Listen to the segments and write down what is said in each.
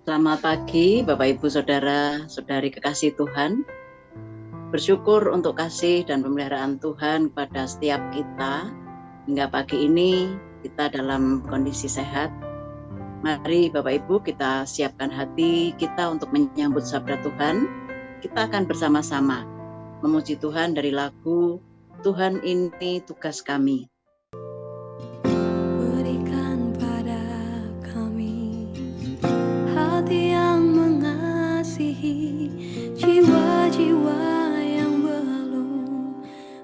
Selamat pagi Bapak Ibu Saudara, Saudari kekasih Tuhan. Bersyukur untuk kasih dan pemeliharaan Tuhan kepada setiap kita. Hingga pagi ini kita dalam kondisi sehat. Mari Bapak Ibu kita siapkan hati kita untuk menyambut sabda Tuhan. Kita akan bersama-sama memuji Tuhan dari lagu Tuhan Ini Tugas Kami. Berikan pada kami hati yang mengasihi jiwa-jiwa yang belum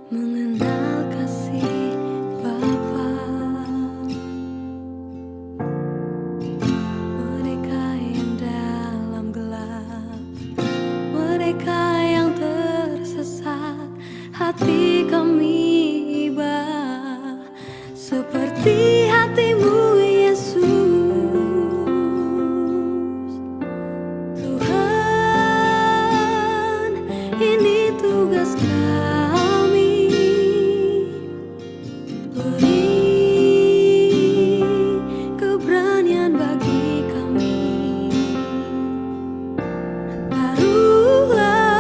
mengenal kasih Bapa. Mereka yang dalam gelap, mereka yang tersesat, hati kami iba seperti hatimu Yesus. Tuhan, ini tugas kami. Beri keberanian bagi kami. Taruhlah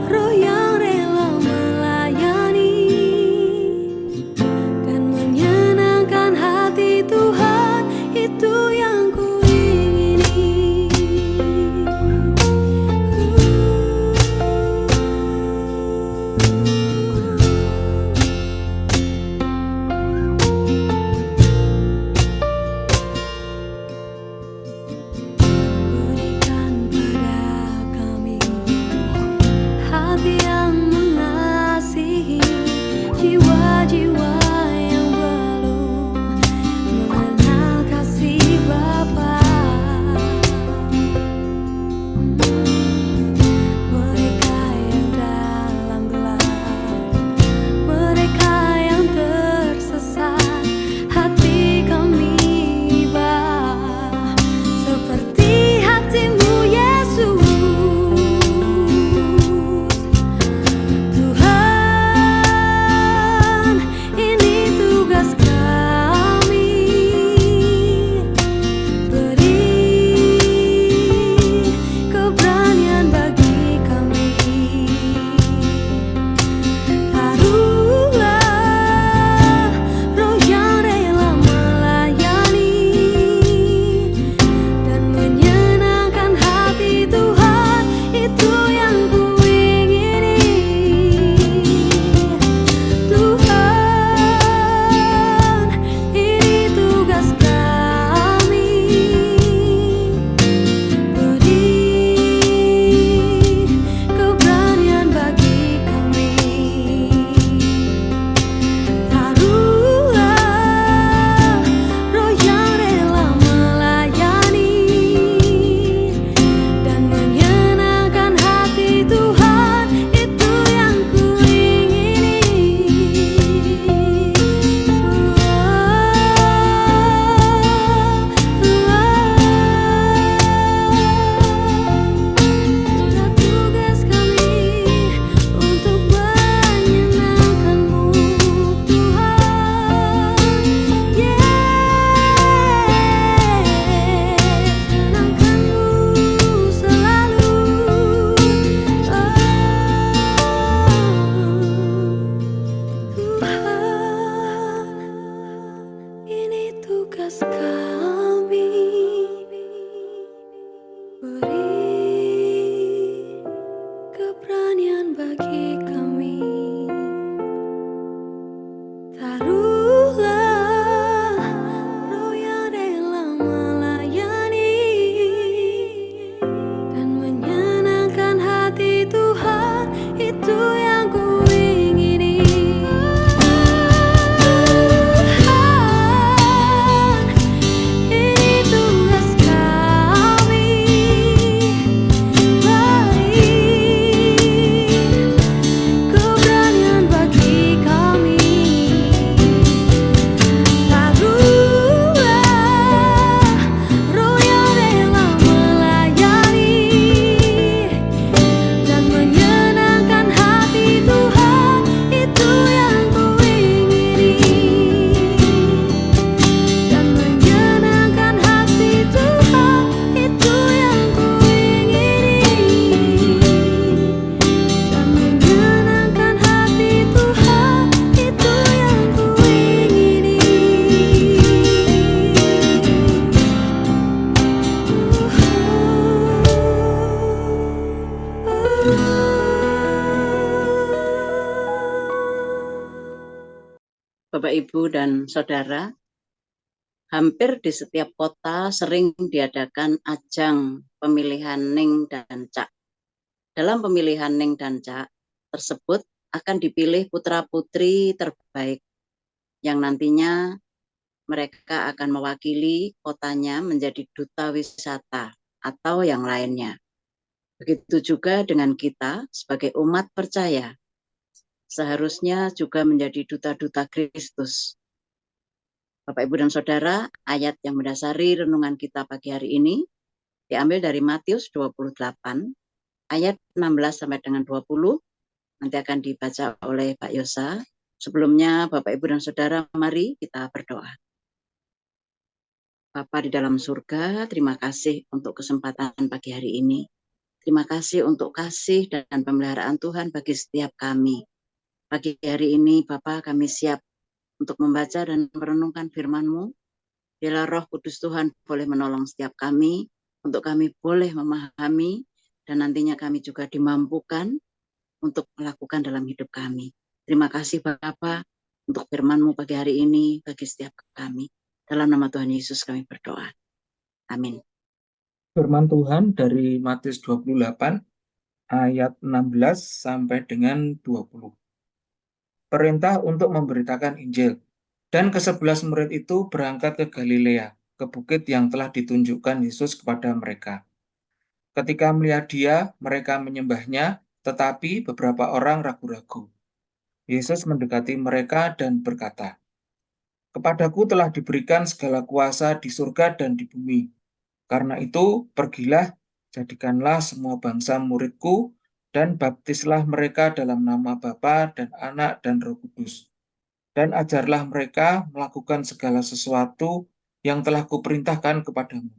roh yang rela melayani dan menyenangkan hati Bapak, Ibu, dan Saudara, hampir di setiap kota sering diadakan ajang pemilihan Ning dan Cak. Dalam pemilihan Ning dan Cak tersebut akan dipilih putra-putri terbaik yang nantinya mereka akan mewakili kotanya menjadi duta wisata atau yang lainnya. Begitu juga dengan kita sebagai umat percaya, seharusnya juga menjadi duta-duta Kristus. Bapak, Ibu, dan Saudara, ayat yang mendasari renungan kita pagi hari ini diambil dari Matius 28, ayat 16 sampai dengan 20, nanti akan dibaca oleh Pak Yosa. Sebelumnya, Bapak, Ibu, dan Saudara, mari kita berdoa. Bapa di dalam surga, terima kasih untuk kesempatan pagi hari ini. Terima kasih untuk kasih dan pemeliharaan Tuhan bagi setiap kami. Pagi hari ini, Bapa, kami siap untuk membaca dan merenungkan firman-Mu. Biarlah Roh Kudus Tuhan boleh menolong setiap kami, untuk kami boleh memahami, dan nantinya kami juga dimampukan untuk melakukan dalam hidup kami. Terima kasih Bapa untuk firman-Mu pagi hari ini bagi setiap kami. Dalam nama Tuhan Yesus kami berdoa. Amin. Firman Tuhan dari Matius 28 ayat 16 sampai dengan 20. Perintah untuk memberitakan Injil. Dan ke-11 murid itu berangkat ke Galilea, ke bukit yang telah ditunjukkan Yesus kepada mereka. Ketika melihat Dia, mereka menyembahnya, tetapi beberapa orang ragu-ragu. Yesus mendekati mereka dan berkata, "Kepadaku telah diberikan segala kuasa di surga dan di bumi. Karena itu, pergilah, jadikanlah semua bangsa muridku, dan baptislah mereka dalam nama Bapa dan Anak dan Roh Kudus. Dan ajarlah mereka melakukan segala sesuatu yang telah kuperintahkan kepadamu.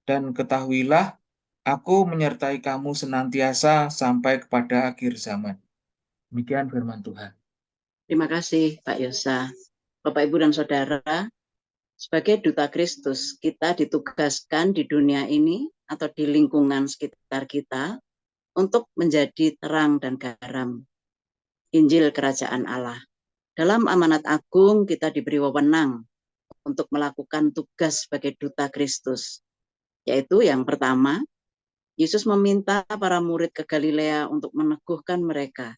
Dan ketahuilah, aku menyertai kamu senantiasa sampai kepada akhir zaman." Demikian firman Tuhan. Terima kasih Pak Yosa. Bapak, Ibu, dan Saudara, sebagai duta Kristus, kita ditugaskan di dunia ini atau di lingkungan sekitar kita untuk menjadi terang dan garam Injil Kerajaan Allah. Dalam amanat agung kita diberi wewenang untuk melakukan tugas sebagai duta Kristus, yaitu yang pertama, Yesus meminta para murid ke Galilea untuk meneguhkan mereka.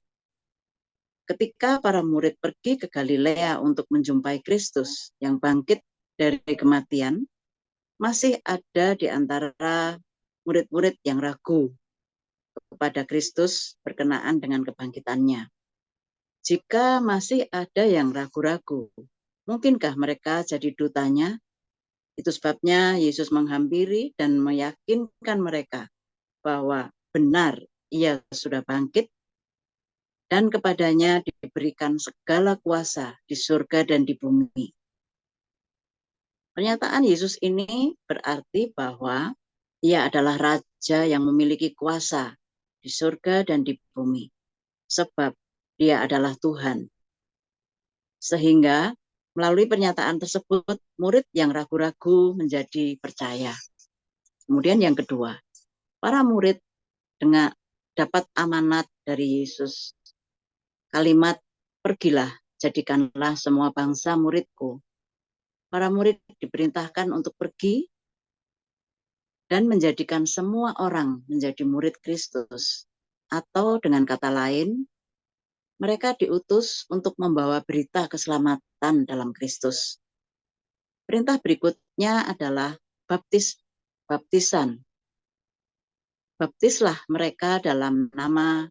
Ketika para murid pergi ke Galilea untuk menjumpai Kristus yang bangkit dari kematian, masih ada di antara murid-murid yang ragu kepada Kristus berkenaan dengan kebangkitannya. Jika masih ada yang ragu-ragu, mungkinkah mereka jadi dutanya? Itu sebabnya Yesus menghampiri dan meyakinkan mereka bahwa benar ia sudah bangkit dan kepadanya diberikan segala kuasa di surga dan di bumi. Pernyataan Yesus ini berarti bahwa ia adalah Raja yang memiliki kuasa di surga dan di bumi, sebab dia adalah Tuhan. Sehingga melalui pernyataan tersebut, murid yang ragu-ragu menjadi percaya. Kemudian yang kedua, para murid dengan dapat amanat dari Yesus. Kalimat, "Pergilah, jadikanlah semua bangsa muridku." Para murid diperintahkan untuk pergi dan menjadikan semua orang menjadi murid Kristus. Atau dengan kata lain, mereka diutus untuk membawa berita keselamatan dalam Kristus. Perintah berikutnya adalah baptisan. Baptislah mereka dalam nama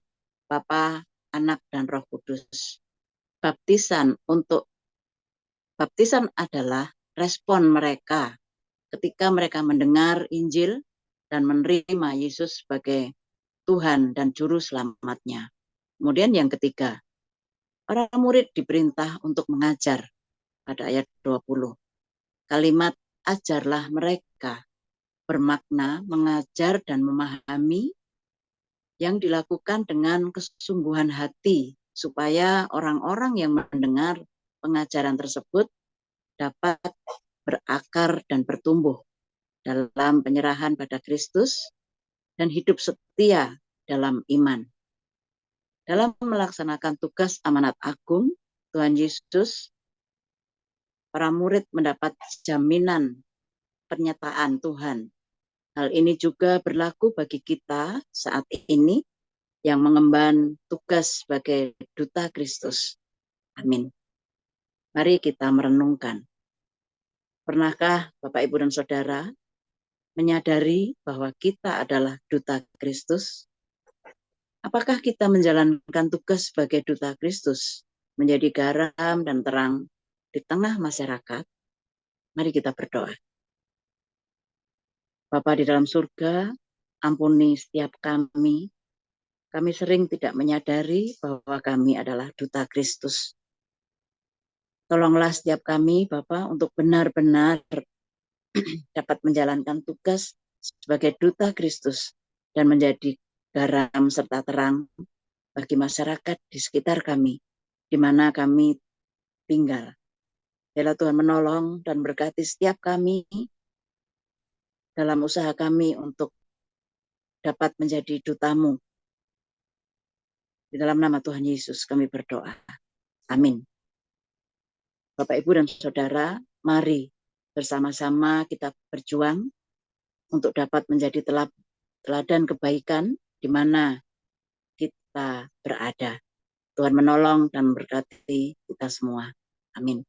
Bapa, Anak, dan Roh Kudus. Baptisan adalah respon mereka ketika mereka mendengar Injil dan menerima Yesus sebagai Tuhan dan Juru Selamatnya. Kemudian yang ketiga, para murid diperintah untuk mengajar pada ayat 20. Kalimat ajarlah mereka bermakna mengajar dan memahami yang dilakukan dengan kesungguhan hati supaya orang-orang yang mendengar pengajaran tersebut dapat berakar dan bertumbuh dalam penyerahan pada Kristus dan hidup setia dalam iman. Dalam melaksanakan tugas amanat agung, Tuhan Yesus para murid mendapat jaminan pernyataan Tuhan. Hal ini juga berlaku bagi kita saat ini yang mengemban tugas sebagai duta Kristus. Amin. Mari kita merenungkan. Pernahkah Bapak, Ibu, dan Saudara menyadari bahwa kita adalah duta Kristus? Apakah kita menjalankan tugas sebagai duta Kristus, menjadi garam dan terang di tengah masyarakat? Mari kita berdoa. Bapa di dalam surga, ampuni setiap kami. Kami sering tidak menyadari bahwa kami adalah duta Kristus. Tolonglah setiap kami, Bapa, untuk benar-benar dapat menjalankan tugas sebagai duta Kristus dan menjadi garam serta terang bagi masyarakat di sekitar kami, di mana kami tinggal. Biarlah Tuhan menolong dan berkati setiap kami dalam usaha kami untuk dapat menjadi dutamu. Di dalam nama Tuhan Yesus kami berdoa. Amin. Bapak, Ibu, dan Saudara, mari bersama-sama kita berjuang untuk dapat menjadi teladan kebaikan di mana kita berada. Tuhan menolong dan memberkati kita semua. Amin.